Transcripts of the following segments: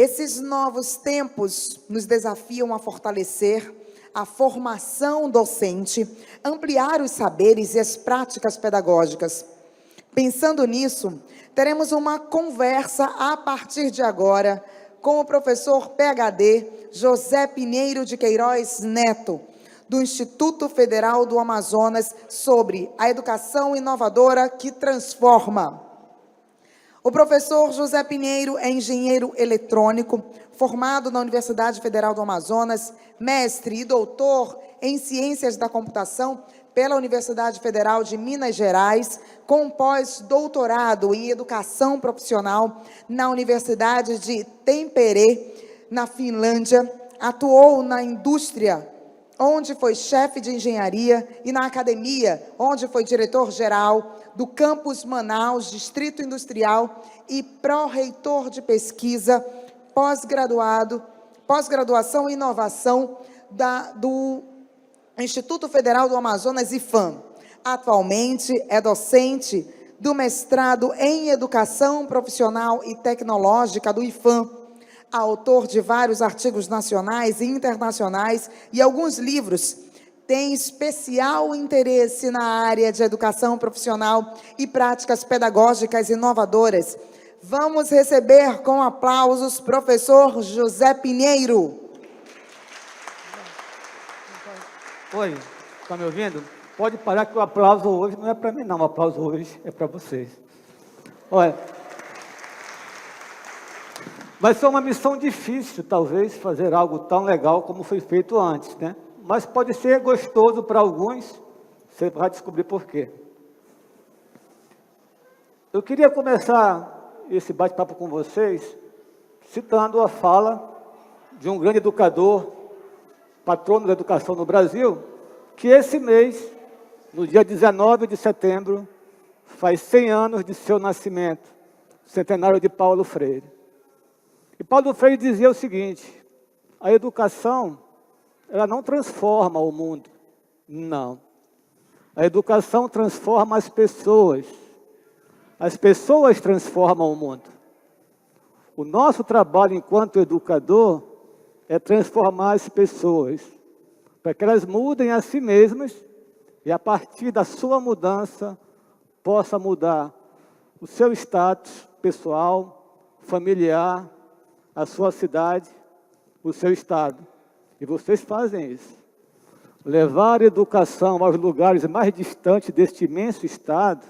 Esses novos tempos nos desafiam a fortalecer a formação docente, ampliar os saberes e as práticas pedagógicas. Pensando nisso, teremos uma conversa a partir de agora com o professor PhD José Pinheiro de Queiroz Neto, do Instituto Federal do Amazonas, sobre a educação inovadora que transforma. O professor José Pinheiro é engenheiro eletrônico, formado na Universidade Federal do Amazonas, mestre e doutor em Ciências da Computação pela Universidade Federal de Minas Gerais, com pós-doutorado em Educação Profissional na Universidade de Tampere, na Finlândia. Atuou na indústria, onde foi chefe de engenharia, e na academia, onde foi diretor-geral do Campus Manaus, Distrito Industrial, e pró-reitor de pesquisa, pós-graduação e inovação do Instituto Federal do Amazonas, IFAM. Atualmente é docente do mestrado em Educação Profissional e Tecnológica do IFAM, autor de vários artigos nacionais e internacionais e alguns livros. Tem especial interesse na área de educação profissional e práticas pedagógicas inovadoras. Vamos receber com aplausos o professor José Pinheiro. Oi, está me ouvindo? Pode parar que o aplauso hoje não é para mim, não. O aplauso hoje é para vocês. Olha, vai ser uma missão difícil, talvez, fazer algo tão legal como foi feito antes, né? Mas pode ser gostoso para alguns, você vai descobrir por quê. Eu queria começar esse bate-papo com vocês citando a fala de um grande educador, patrono da educação no Brasil, que esse mês, no dia 19 de setembro, faz 100 anos de seu nascimento, centenário de Paulo Freire. E Paulo Freire dizia o seguinte: a educação, ela não transforma o mundo, não. A educação transforma as pessoas transformam o mundo. O nosso trabalho enquanto educador é transformar as pessoas, para que elas mudem a si mesmas e, a partir da sua mudança, possa mudar o seu status pessoal, familiar, a sua cidade, o seu estado. E vocês fazem isso. Levar a educação aos lugares mais distantes deste imenso estado,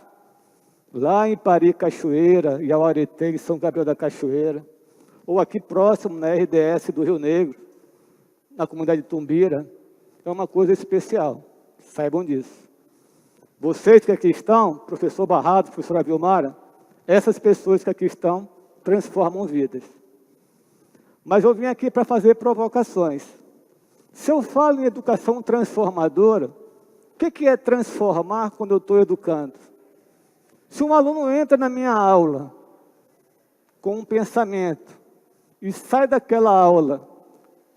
lá em Pari Cachoeira, e Auareté, em São Gabriel da Cachoeira, ou aqui próximo, na RDS do Rio Negro, na comunidade de Tumbira, é uma coisa especial. Saibam disso. Vocês que aqui estão, professor Barrado, professora Vilmara, essas pessoas que aqui estão transformam vidas. Mas eu vim aqui para fazer provocações. Se eu falo em educação transformadora, o que é transformar quando eu estou educando? Se um aluno entra na minha aula com um pensamento e sai daquela aula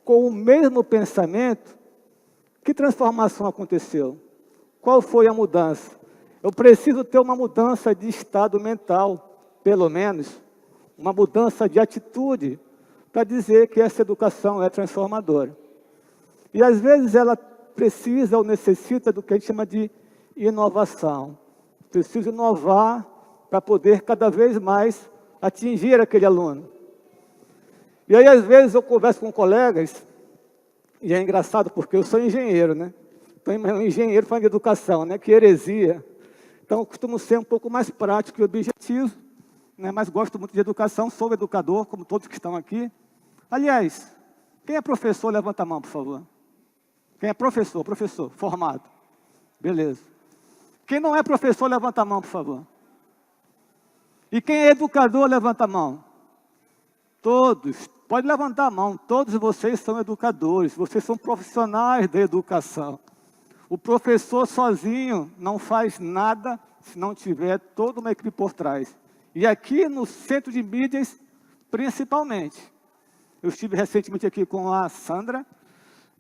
com o mesmo pensamento, que transformação aconteceu? Qual foi a mudança? Eu preciso ter uma mudança de estado mental, pelo menos, uma mudança de atitude, para dizer que essa educação é transformadora. E às vezes ela precisa ou necessita do que a gente chama de inovação. Preciso inovar para poder cada vez mais atingir aquele aluno. E aí, às vezes, eu converso com colegas, e é engraçado porque eu sou engenheiro, né? Então, um engenheiro falando de educação, né? Que heresia. Então, eu costumo ser um pouco mais prático e objetivo, né? Mas gosto muito de educação, sou educador, como todos que estão aqui. Aliás, quem é professor, levanta a mão, por favor. Quem é professor? Professor, formado. Beleza. Quem não é professor, levanta a mão, por favor. E quem é educador, levanta a mão. Todos. Pode levantar a mão. Todos vocês são educadores. Vocês são profissionais da educação. O professor sozinho não faz nada se não tiver toda uma equipe por trás. E aqui no Centro de Mídias, principalmente. Eu estive recentemente aqui com a Sandra,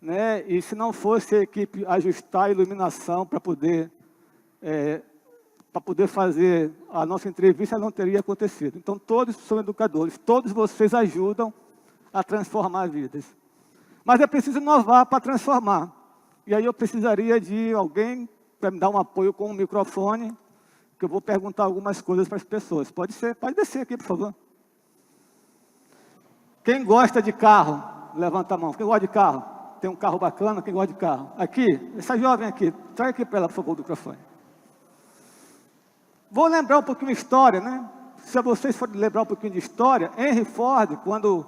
né? E se não fosse a equipe ajustar a iluminação para poder fazer a nossa entrevista, não teria acontecido. Então, todos são educadores, todos vocês ajudam a transformar vidas. Mas é preciso inovar para transformar. E aí eu precisaria de alguém para me dar um apoio com um microfone, que eu vou perguntar algumas coisas para as pessoas. Pode ser? Pode descer aqui, por favor. Quem gosta de carro? Levanta a mão. Quem gosta de carro? Tem um carro bacana? Quem gosta de carro? Aqui, essa jovem aqui. Traga aqui para ela, por favor, o microfone. Vou lembrar um pouquinho de história, né? Se vocês forem lembrar um pouquinho de história, Henry Ford, quando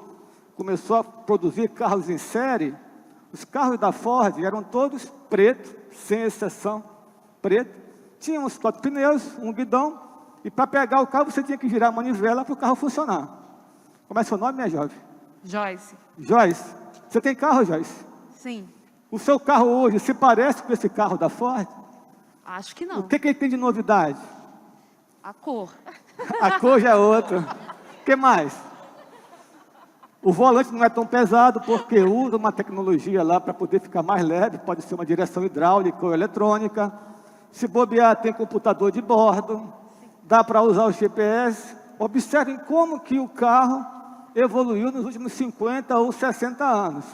começou a produzir carros em série, os carros da Ford eram todos pretos, sem exceção, preto. Tinham uns 4 pneus, um guidão, e para pegar o carro você tinha que girar a manivela para o carro funcionar. Como é seu nome, minha jovem? Joyce. Joyce. Você tem carro, Joyce? Sim. O seu carro hoje se parece com esse carro da Ford? Acho que O não. que ele tem de novidade? A cor. A cor já é outra. O que mais? O volante não é tão pesado porque usa uma tecnologia lá para poder ficar mais leve. Pode ser uma direção hidráulica ou eletrônica. Se bobear, tem computador de bordo. Dá para usar o GPS. Observem como que o carro evoluiu nos últimos 50 ou 60 anos.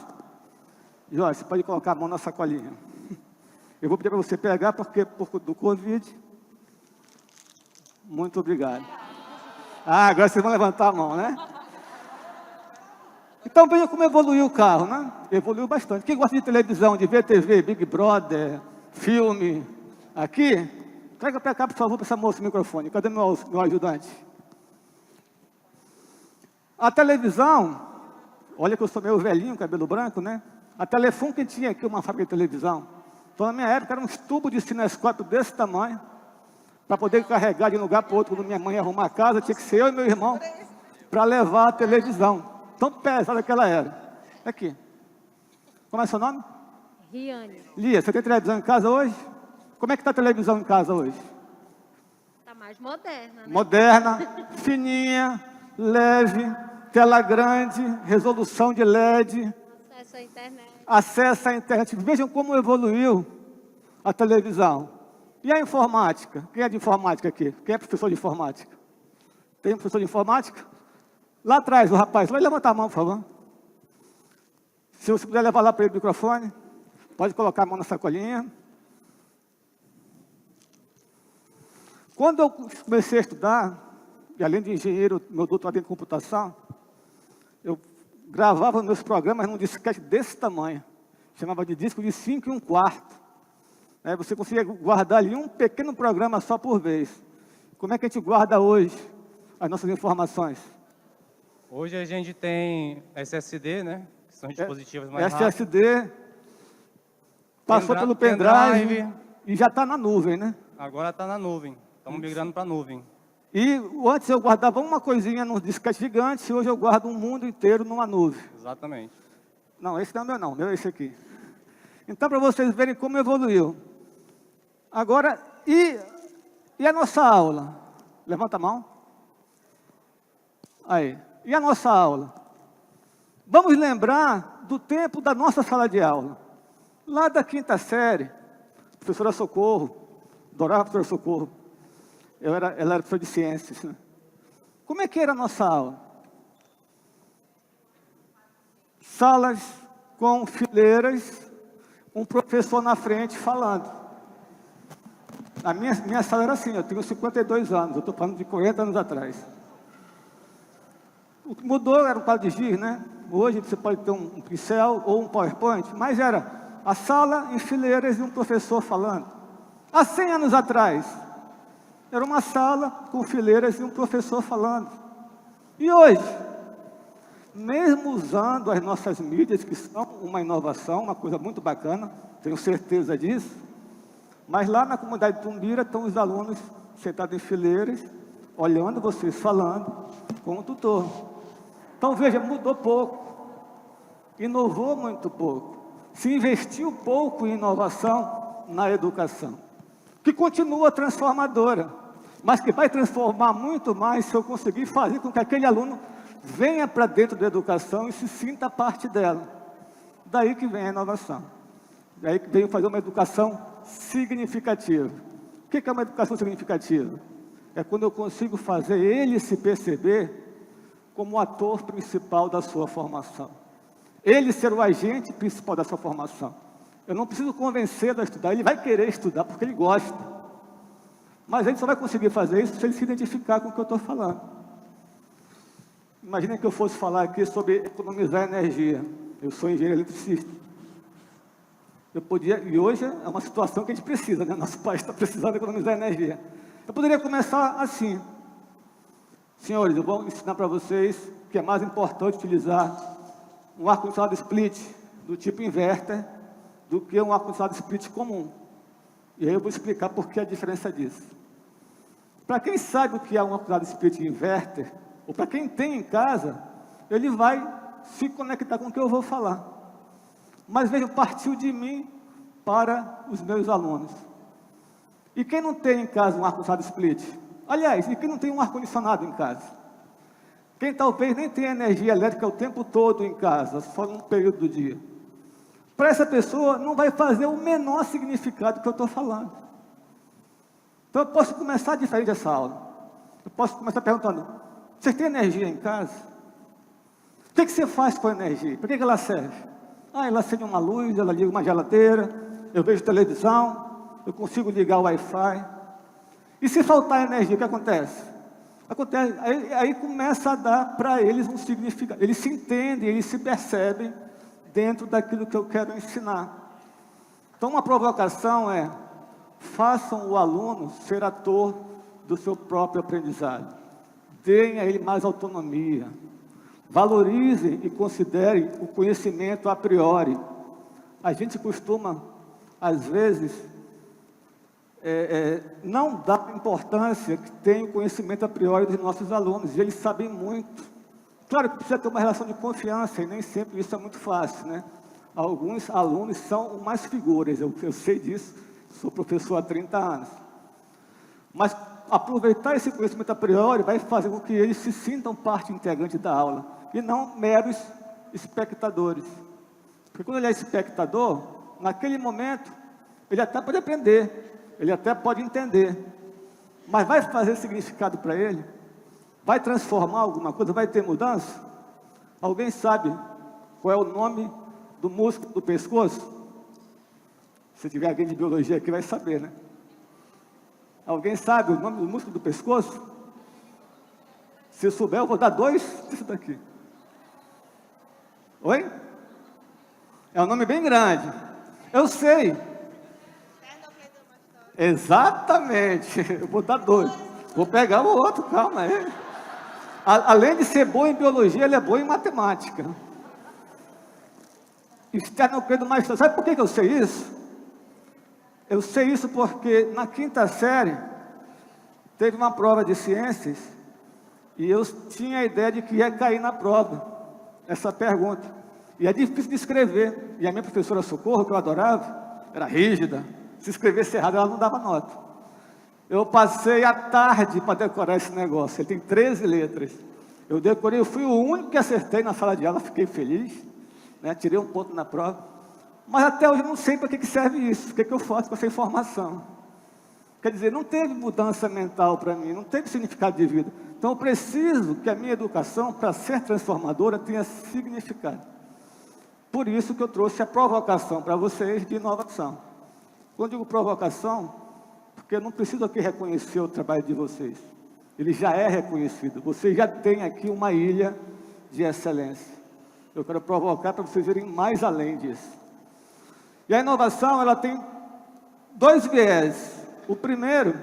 Joyce, você pode colocar a mão na sacolinha. Eu vou pedir para você pegar porque por conta do Covid. Muito obrigado. Ah, agora vocês vão levantar a mão, né? Então veja como evoluiu o carro, né? Evoluiu bastante. Quem gosta de televisão, de ver TV, Big Brother, filme, aqui, traga para cá, por favor, para essa moça o microfone. Cadê meu ajudante? A televisão, olha que eu sou meio velhinho, cabelo branco, né? A Telefunken tinha aqui uma fábrica de televisão. Então na minha época era um tubo de cinescópio desse tamanho, para poder carregar de um lugar para outro, quando minha mãe ia arrumar a casa, tinha que ser eu e meu irmão para levar a televisão. Tão pesada que ela era. Aqui. Como é seu nome? Riane. Lia, você tem televisão em casa hoje? Como é que está a televisão em casa hoje? Tá mais moderna, né? Moderna, fininha, leve, tela grande, resolução de LED, Acesso à internet. acesso à internet. Vejam como evoluiu a televisão. E a informática? Quem é de informática aqui? Quem é professor de informática? Tem um professor de informática? Lá atrás, o rapaz, vai levantar a mão, por favor. Se você puder levar lá para ele o microfone, pode colocar a mão na sacolinha. Quando eu comecei a estudar, e além de engenheiro, meu doutorado em computação, eu gravava meus programas num disquete desse tamanho. Chamava de disco de 5 1/4. Você conseguia guardar ali um pequeno programa só por vez. Como é que a gente guarda hoje as nossas informações? Hoje a gente tem SSD, né? Que são dispositivos mais rápidos. SSD, passou pelo pendrive e já está na nuvem, né? Agora está na nuvem. Estamos migrando para a nuvem. E antes eu guardava uma coisinha num disquete gigante, hoje eu guardo um mundo inteiro numa nuvem. Exatamente. Não, esse não é meu não, meu é esse aqui. Então, para vocês verem como evoluiu. Agora, e a nossa aula? Levanta a mão. Aí. E a nossa aula? Vamos lembrar do tempo da nossa sala de aula. Lá da 5ª série, professora Socorro, adorava a professora Socorro. Ela era professora de ciências, né? Como é que era a nossa aula? Salas com fileiras, um professor na frente falando. A minha sala era assim, eu tenho 52 anos, eu estou falando de 40 anos atrás. O que mudou era um quadro de giz, né? Hoje você pode ter um pincel ou um PowerPoint, mas era a sala em fileiras e um professor falando. Há 100 anos atrás, era uma sala com fileiras e um professor falando. E hoje, mesmo usando as nossas mídias, que são uma inovação, uma coisa muito bacana, tenho certeza disso, mas lá na comunidade de Tumbira estão os alunos sentados em fileiras, olhando vocês falando com o tutor. Então veja, mudou pouco, inovou muito pouco, se investiu pouco em inovação na educação, que continua transformadora, mas que vai transformar muito mais se eu conseguir fazer com que aquele aluno venha para dentro da educação e se sinta parte dela. Daí que vem a inovação. Daí que vem fazer uma educação significativa. O que é uma educação significativa? É quando eu consigo fazer ele se perceber como o ator principal da sua formação. Ele ser o agente principal da sua formação. Eu não preciso convencê-lo a estudar, ele vai querer estudar porque ele gosta. Mas a gente só vai conseguir fazer isso se ele se identificar com o que eu estou falando. Imagina que eu fosse falar aqui sobre economizar energia. Eu sou engenheiro eletricista. Eu podia, e hoje é uma situação que a gente precisa, né? Nosso país está precisando economizar energia. Eu poderia começar assim. Senhores, eu vou ensinar para vocês que é mais importante utilizar um ar-condicionado split do tipo inverter do que um ar-condicionado split comum. E aí eu vou explicar por que a diferença disso. Para quem sabe o que é um ar-condicionado split inverter, ou para quem tem em casa, ele vai se conectar com o que eu vou falar. Mas veja, partiu de mim para os meus alunos. E quem não tem em casa um ar-condicionado split? Aliás, e quem não tem um ar-condicionado em casa? Quem talvez nem tenha energia elétrica o tempo todo em casa, só num período do dia. Para essa pessoa, não vai fazer o menor significado que eu estou falando. Então, eu posso começar diferente essa aula. Eu posso começar perguntando, vocês têm energia em casa? O que você faz com a energia? Para que ela serve? Ela acende uma luz, ela liga uma geladeira, eu vejo televisão, eu consigo ligar o Wi-Fi. E se faltar energia, o que acontece? Aí começa a dar para eles um significado. Eles se entendem, eles se percebem dentro daquilo que eu quero ensinar. Então, uma provocação é, façam o aluno ser ator do seu próprio aprendizado. Deem a ele mais autonomia. Valorizem e considerem o conhecimento a priori. A gente costuma, às vezes, não dar importância que tem o conhecimento a priori dos nossos alunos, e eles sabem muito. Claro que precisa ter uma relação de confiança, e nem sempre isso é muito fácil, né? Alguns alunos são umas figuras, eu sei disso, sou professor há 30 anos. Mas aproveitar esse conhecimento a priori vai fazer com que eles se sintam parte integrante da aula, e não meros espectadores. Porque quando ele é espectador, naquele momento, ele até pode aprender, ele até pode entender, mas vai fazer significado para ele? Vai transformar alguma coisa? Vai ter mudança? Alguém sabe qual é o nome do músculo do pescoço? Se tiver alguém de biologia aqui vai saber, né? Alguém sabe o nome do músculo do pescoço? Se eu souber, eu vou dar 2 disso daqui. Oi? É um nome bem grande. Eu sei. Exatamente. Eu vou dar 2. Vou pegar o outro, calma aí. Além de ser bom em biologia, ele é bom em matemática. Esternocleidomastoide. Sabe por que eu sei isso? Eu sei isso porque na 5ª série teve uma prova de ciências e eu tinha a ideia de que ia cair na prova essa pergunta. E é difícil de escrever. E a minha professora Socorro, que eu adorava, era rígida. Se escrevesse errado, ela não dava nota. Eu passei a tarde para decorar esse negócio. Ele tem 13 letras. Eu decorei, eu fui o único que acertei na sala de aula, fiquei feliz, né? Tirei um ponto na prova. Mas até hoje eu não sei para que serve isso, o que eu faço com essa informação. Quer dizer, não teve mudança mental para mim, não teve significado de vida. Então eu preciso que a minha educação, para ser transformadora, tenha significado. Por isso que eu trouxe a provocação para vocês de inovação. Quando eu digo provocação, porque eu não preciso aqui reconhecer o trabalho de vocês. Ele já é reconhecido. Vocês já têm aqui uma ilha de excelência. Eu quero provocar para vocês irem mais além disso. E a inovação, ela tem 2 viés. O primeiro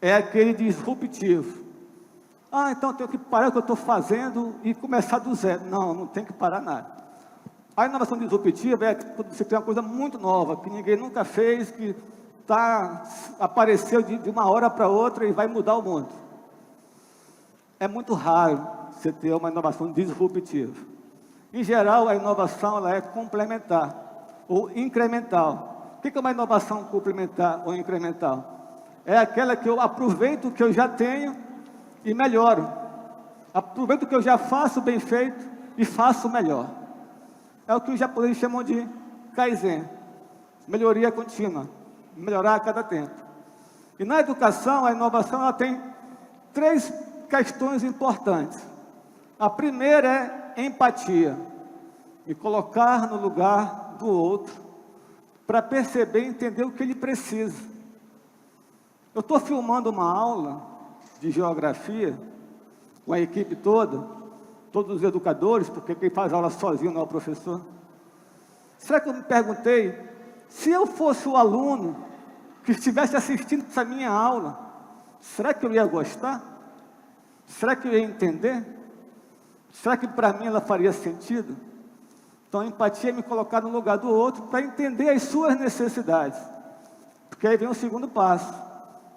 é aquele disruptivo. Então eu tenho que parar o que eu estou fazendo e começar do zero. Não, não tem que parar nada. A inovação disruptiva é quando você tem uma coisa muito nova, que ninguém nunca fez, que apareceu de uma hora para outra e vai mudar o mundo. É muito raro você ter uma inovação disruptiva. Em geral, a inovação ela é complementar ou incremental. O que é uma inovação complementar ou incremental? É aquela que eu aproveito o que eu já tenho e melhoro. Aproveito o que eu já faço bem feito e faço melhor. É o que os japoneses chamam de Kaizen. Melhoria contínua. Melhorar a cada tempo. E na educação, a inovação ela tem 3 questões importantes. A primeira é empatia, me colocar no lugar do outro, para perceber e entender o que ele precisa. Eu estou filmando uma aula de geografia, com a equipe toda, todos os educadores, porque quem faz aula sozinho não é o professor. Será que eu me perguntei, se eu fosse o aluno que estivesse assistindo essa minha aula, será que eu ia gostar? Será que eu ia entender? Será que para mim ela faria sentido? Então, a empatia é me colocar no lugar do outro para entender as suas necessidades. Porque aí vem o segundo passo.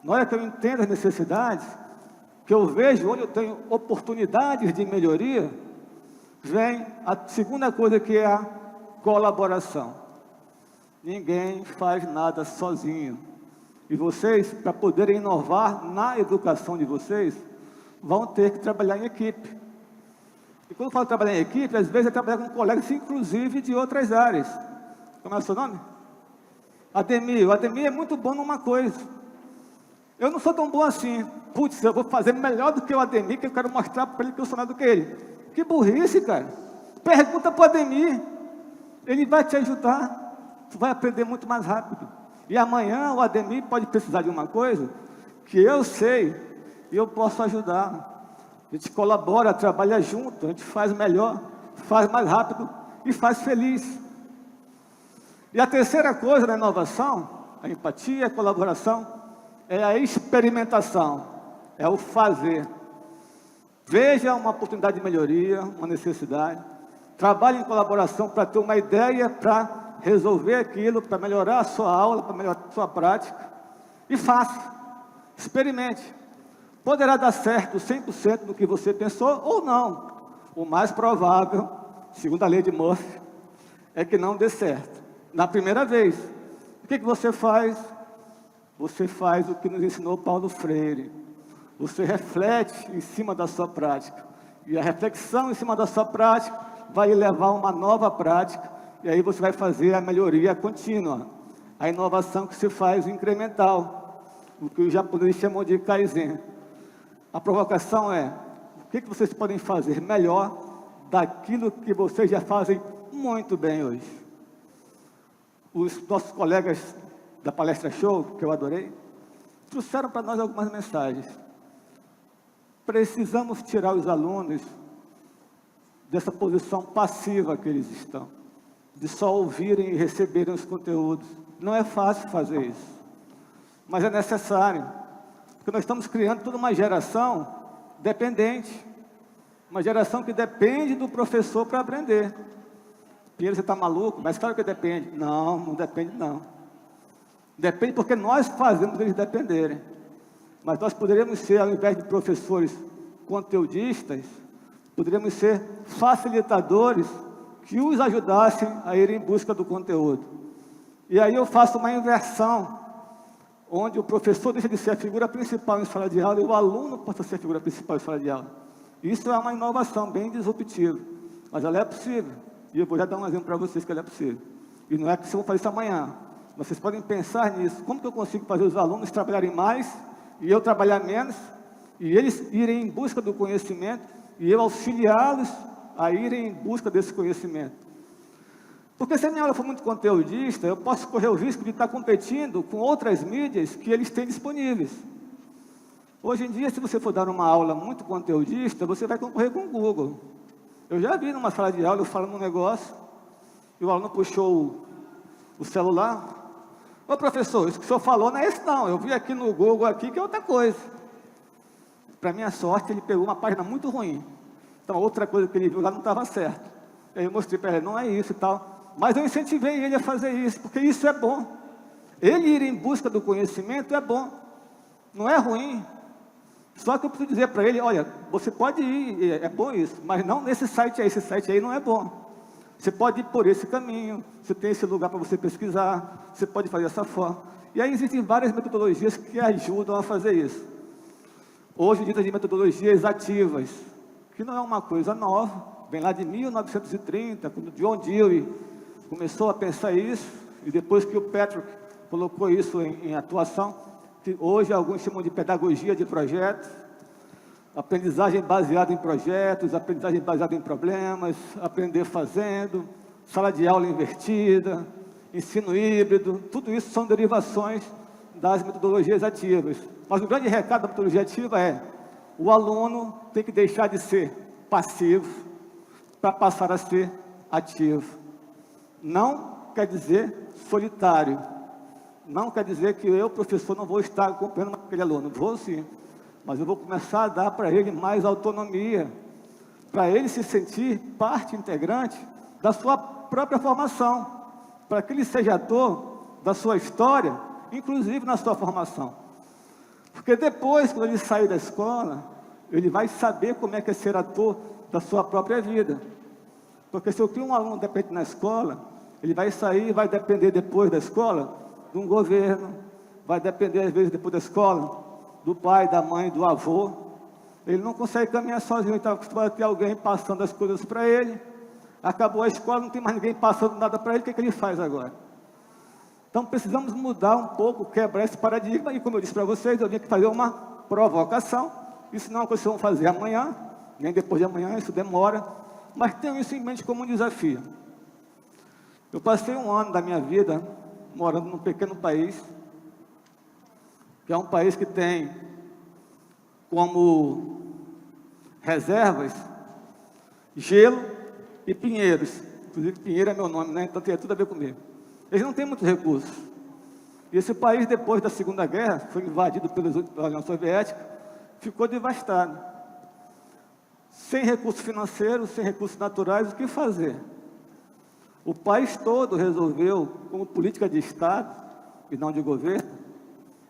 Na hora que eu entendo as necessidades, que eu vejo onde eu tenho oportunidades de melhoria, vem a segunda coisa, que é a colaboração. Ninguém faz nada sozinho. E vocês, para poderem inovar na educação de vocês, vão ter que trabalhar em equipe. E quando eu falo trabalhar em equipe, às vezes é trabalhar com colegas, inclusive de outras áreas. Como é o seu nome? Ademir. O Ademir é muito bom numa coisa. Eu não sou tão bom assim. Putz, eu vou fazer melhor do que o Ademir, que eu quero mostrar para ele que eu sou melhor do que ele. Que burrice, cara. Pergunta para o Ademir. Ele vai te ajudar. Tu vai aprender muito mais rápido. E amanhã o Ademir pode precisar de uma coisa que eu sei e eu posso ajudar. A gente colabora, trabalha junto, a gente faz melhor, faz mais rápido e faz feliz. E a terceira coisa na inovação, a empatia, a colaboração, é a experimentação, é o fazer. Veja uma oportunidade de melhoria, uma necessidade, trabalhe em colaboração para ter uma ideia, para resolver aquilo, para melhorar a sua aula, para melhorar a sua prática, e faça, experimente. Poderá dar certo 100% do que você pensou ou não. O mais provável, segundo a lei de Murphy, é que não dê certo. Na primeira vez. O que você faz? Você faz o que nos ensinou Paulo Freire. Você reflete em cima da sua prática. E a reflexão em cima da sua prática vai levar a uma nova prática. E aí você vai fazer a melhoria contínua. A inovação que se faz incremental. O que os japoneses chamam de Kaizen. A provocação é, o que vocês podem fazer melhor daquilo que vocês já fazem muito bem hoje? Os nossos colegas da Palestra Show, que eu adorei, trouxeram para nós algumas mensagens. Precisamos tirar os alunos dessa posição passiva que eles estão, de só ouvirem e receberem os conteúdos. Não é fácil fazer isso, mas é necessário. Porque nós estamos criando toda uma geração dependente. Uma geração que depende do professor para aprender. Pinheiro, você está maluco? Mas claro que depende. Não, não depende não. Depende porque nós fazemos eles dependerem. Mas nós poderíamos ser, ao invés de professores conteudistas, poderíamos ser facilitadores que os ajudassem a ir em busca do conteúdo. E aí eu faço uma inversão, onde o professor deixa de ser a figura principal em sala de aula e o aluno passa a ser a figura principal em sala de aula. Isso é uma inovação bem disruptiva, mas ela é possível. E eu vou já dar um exemplo para vocês que ela é possível. E não é que vocês vão fazer isso amanhã. Vocês podem pensar nisso. Como que eu consigo fazer os alunos trabalharem mais e eu trabalhar menos? E eles irem em busca do conhecimento e eu auxiliá-los a irem em busca desse conhecimento. Porque se a minha aula for muito conteudista, eu posso correr o risco de estar competindo com outras mídias que eles têm disponíveis. Hoje em dia, se você for dar uma aula muito conteudista, você vai concorrer com o Google. Eu já vi numa sala de aula, eu falando um negócio, e o aluno puxou o celular. Ô professor, isso que o senhor falou não é isso não, eu vi aqui no Google aqui que é outra coisa. Para minha sorte, ele pegou uma página muito ruim. Então, outra coisa que ele viu lá não estava certo. Aí eu mostrei para ele, não é isso e tal. Mas eu incentivei ele a fazer isso, porque isso é bom. Ele ir em busca do conhecimento é bom, não é ruim. Só que eu preciso dizer para ele, olha, você pode ir, é bom isso, mas não nesse site aí, esse site aí não é bom. Você pode ir por esse caminho, você tem esse lugar para você pesquisar, você pode fazer dessa forma. E aí existem várias metodologias que ajudam a fazer isso. Hoje, dita de metodologias ativas, que não é uma coisa nova, vem lá de 1930, quando John Dewey começou a pensar isso, e depois que o Patrick colocou isso em atuação, que hoje alguns chamam de pedagogia de projetos, aprendizagem baseada em projetos, aprendizagem baseada em problemas, aprender fazendo, sala de aula invertida, ensino híbrido, tudo isso são derivações das metodologias ativas. Mas o grande recado da metodologia ativa é: o aluno tem que deixar de ser passivo para passar a ser ativo. Não quer dizer solitário. Não quer dizer que eu, professor, não vou estar acompanhando aquele aluno. Vou sim, mas eu vou começar a dar para ele mais autonomia, para ele se sentir parte integrante da sua própria formação, para que ele seja ator da sua história, inclusive na sua formação. Porque depois, quando ele sair da escola, ele vai saber como é que é ser ator da sua própria vida. Porque se eu tenho um aluno dependente na escola, ele vai sair e vai depender depois da escola de um governo, vai depender às vezes depois da escola do pai, da mãe, do avô. Ele não consegue caminhar sozinho, ele está acostumado a ter alguém passando as coisas para ele. Acabou a escola, não tem mais ninguém passando nada para ele, o que ele faz agora? Então precisamos mudar um pouco, quebrar esse paradigma, e como eu disse para vocês, eu tinha que fazer uma provocação. Isso não é uma coisa que vão fazer amanhã, nem depois de amanhã, isso demora, mas tenho isso em mente como um desafio. Eu passei um ano da minha vida morando num pequeno país, que é um país que tem como reservas gelo e pinheiros. Inclusive, Pinheiro é meu nome, né? Então tem tudo a ver comigo. Eles não têm muitos recursos. E esse país, depois da Segunda Guerra, foi invadido pela União Soviética, ficou devastado. Sem recursos financeiros, sem recursos naturais, o que fazer? O país todo resolveu, como política de Estado, e não de governo,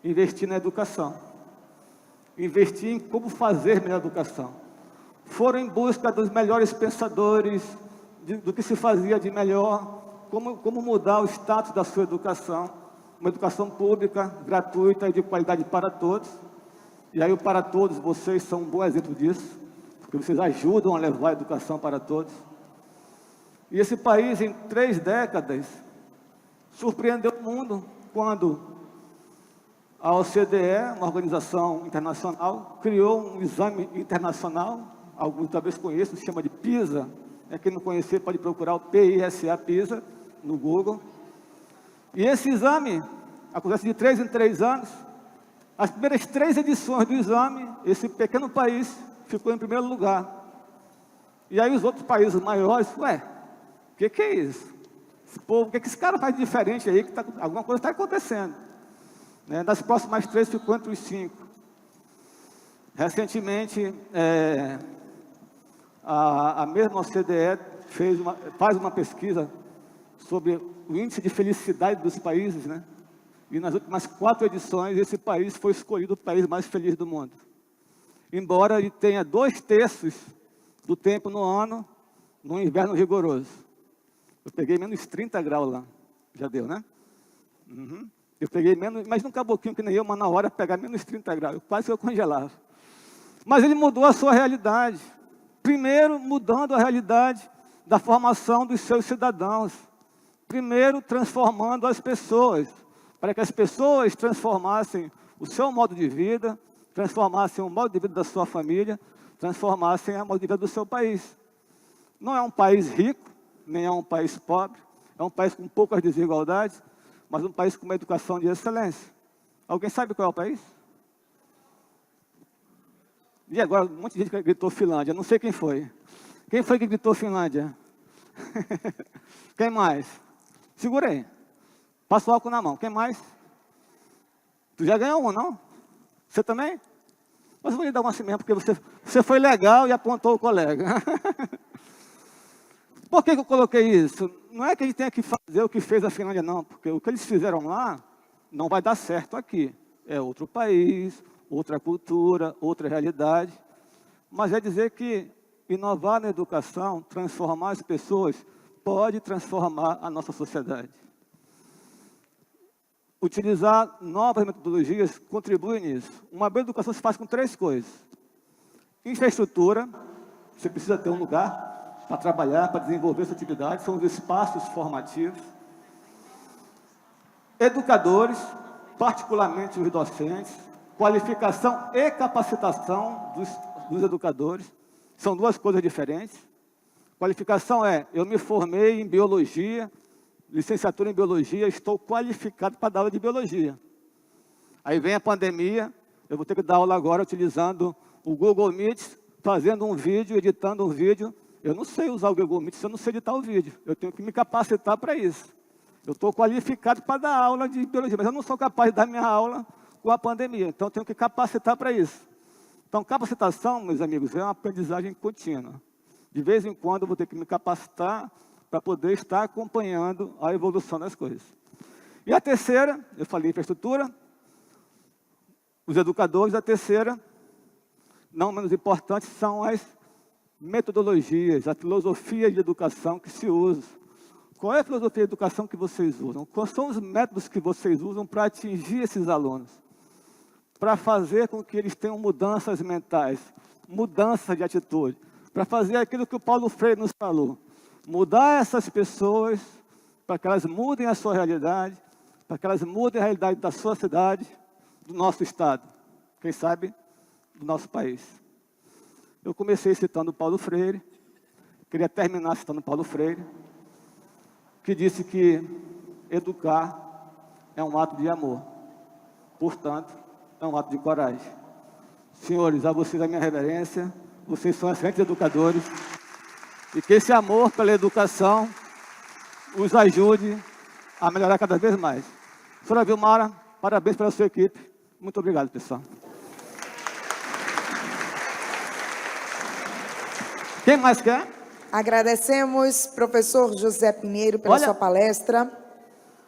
investir na educação. Investir em como fazer melhor educação. Foram em busca dos melhores pensadores, do que se fazia de melhor, como mudar o status da sua educação, uma educação pública, gratuita e de qualidade para todos. E aí o para todos, vocês são um bom exemplo disso, porque vocês ajudam a levar a educação para todos. E esse país, em 3 décadas, surpreendeu o mundo quando a OCDE, uma organização internacional, criou um exame internacional, alguns talvez conheçam, se chama de PISA. Quem não conhecer pode procurar o PISA, PISA, no Google. E esse exame acontece de 3 em 3 anos. As primeiras 3 edições do exame, esse pequeno país ficou em primeiro lugar. E aí os outros países maiores, o que é isso? Esse povo, o que esse cara faz de diferente aí, que alguma coisa está acontecendo. Das próximas 3 ficou entre os 5. Recentemente, a mesma OCDE faz uma pesquisa sobre o índice de felicidade dos países, E nas últimas 4 edições, esse país foi escolhido o país mais feliz do mundo. Embora ele tenha 2/3 do tempo no ano, no inverno rigoroso. Eu peguei menos 30 graus lá. Já deu, né? Uhum. Eu peguei menos, mas um caboclinho que nem eu, mas na hora pegar menos 30 graus. Quase que eu congelava. Mas ele mudou a sua realidade. Primeiro, mudando a realidade da formação dos seus cidadãos. Primeiro, transformando as pessoas, para que as pessoas transformassem o seu modo de vida, transformassem o modo de vida da sua família, transformassem o modo de vida do seu país. Não é um país rico, nem é um país pobre, é um país com poucas desigualdades, mas um país com uma educação de excelência. Alguém sabe qual é o país? E agora, um monte de gente gritou Finlândia, não sei quem foi. Quem foi que gritou Finlândia? Quem mais? Segura aí. Passa o álcool na mão. Quem mais? Tu já ganhou um, não? Você também? Mas eu vou lhe dar uma assim mesmo, porque você foi legal e apontou o colega. Por que eu coloquei isso? Não é que a gente tenha que fazer o que fez a Finlândia, não. Porque o que eles fizeram lá não vai dar certo aqui. É outro país, outra cultura, outra realidade. Mas é dizer que inovar na educação, transformar as pessoas, pode transformar a nossa sociedade. Utilizar novas metodologias contribui nisso. Uma boa educação se faz com 3 coisas. Infraestrutura, você precisa ter um lugar para trabalhar, para desenvolver sua atividade, são os espaços formativos. Educadores, particularmente os docentes, qualificação e capacitação dos educadores. São duas coisas diferentes. Qualificação é, eu me formei em biologia, licenciatura em biologia, estou qualificado para dar aula de biologia. Aí vem a pandemia, eu vou ter que dar aula agora utilizando o Google Meet, fazendo um vídeo, editando um vídeo. Eu não sei usar o Google Meet, eu não sei editar o vídeo. Eu tenho que me capacitar para isso. Eu estou qualificado para dar aula de biologia, mas eu não sou capaz de dar minha aula com a pandemia. Então, eu tenho que capacitar para isso. Então, capacitação, meus amigos, é uma aprendizagem contínua. De vez em quando, eu vou ter que me capacitar para poder estar acompanhando a evolução das coisas. E a terceira, eu falei infraestrutura, os educadores. A terceira, não menos importante, são as metodologias, a filosofia de educação que se usa. Qual é a filosofia de educação que vocês usam? Quais são os métodos que vocês usam para atingir esses alunos? Para fazer com que eles tenham mudanças mentais, mudanças de atitude, para fazer aquilo que o Paulo Freire nos falou. Mudar essas pessoas, para que elas mudem a sua realidade, para que elas mudem a realidade da sua cidade, do nosso estado, quem sabe, do nosso país. Eu comecei citando Paulo Freire, queria terminar citando Paulo Freire, que disse que educar é um ato de amor, portanto, é um ato de coragem. Senhores, a vocês a minha reverência, vocês são excelentes educadores, e que esse amor pela educação os ajude a melhorar cada vez mais. Senhora Vilmara, parabéns pela sua equipe. Muito obrigado, pessoal. Quem mais quer? Agradecemos, professor José Pinheiro, pela sua palestra.